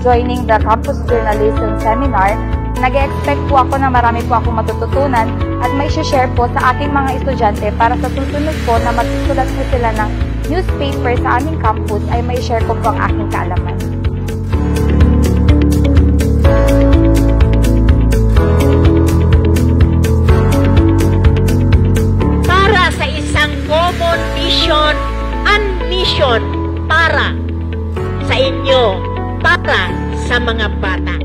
joining the Campus Journalism Seminar. Nag-expect po ako na marami po akong matututunan at may share po sa aking mga estudyante para sa susunod po na magsusulat po sila ng newspaper sa aming campus ay may share ko po ang aking kaalaman. Para sa isang common vision and mission para sa inyo, para sa mga bata.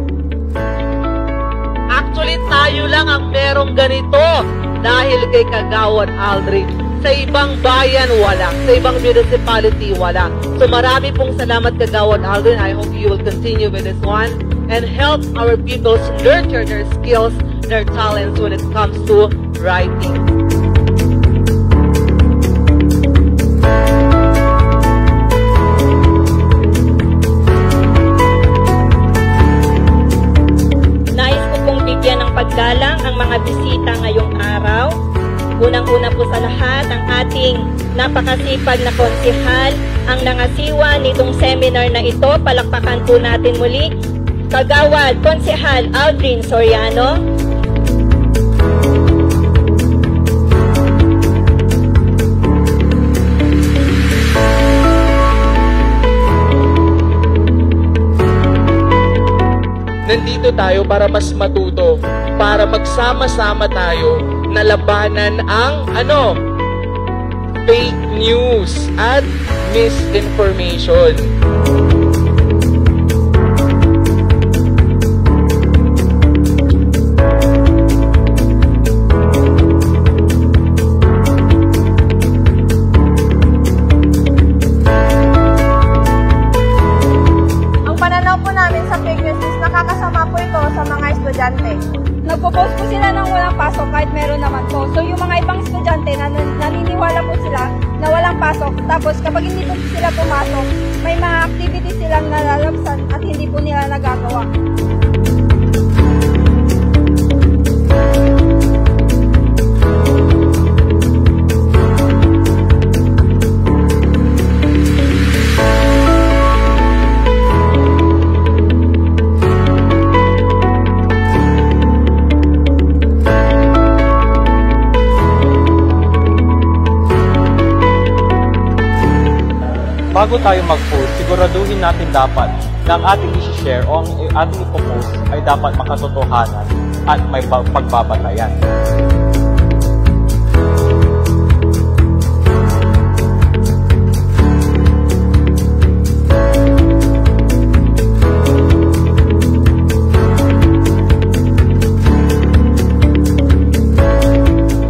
Actually, tayo lang ang merong ganito dahil kay Kagawad Aldrin. Sa ibang bayan, wala. Sa ibang municipality, wala. So marami pong salamat, Kagawad Aldrin. I hope you will continue with this one and help our people nurture their skills, their talents when it comes to writing. Paggalang ang mga bisita ngayong araw. Unang-una po sa lahat ang ating napakasipag na konsehal, ang nangasiwa nitong seminar na ito. Palakpakan po natin muli. Kagawad Konsehal Aldrin Soriano. Nandito tayo para mas matuto, para magsama-sama tayo na labanan ang fake news at misinformation. Nakakasama po ito sa mga estudyante. Nagpo-post po sila ng walang pasok kahit meron naman po. So yung mga ibang estudyante naniniwala po sila na walang pasok. Tapos kapag hindi po sila pumasok, may mga activities silang nalalabsan at hindi po nila nagagawa. Bago tayo mag-post, siguraduhin natin dapat na ang ating i-share o ang ating ipopost ay dapat makatotohanan at may pagbabatayan.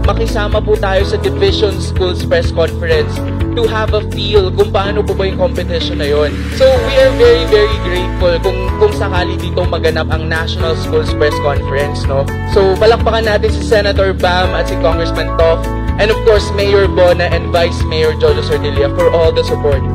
Makisama po tayo sa Division Schools Press Conference to have a feel kung paano po ba yung competition na yun. So we are very, very grateful kung sakali dito maganap ang National Schools Press Conference, no? So palakpakan natin si Senator Bam at si Congressman Tof, and of course Mayor Bona and Vice Mayor Jojo Sordilla for all the support.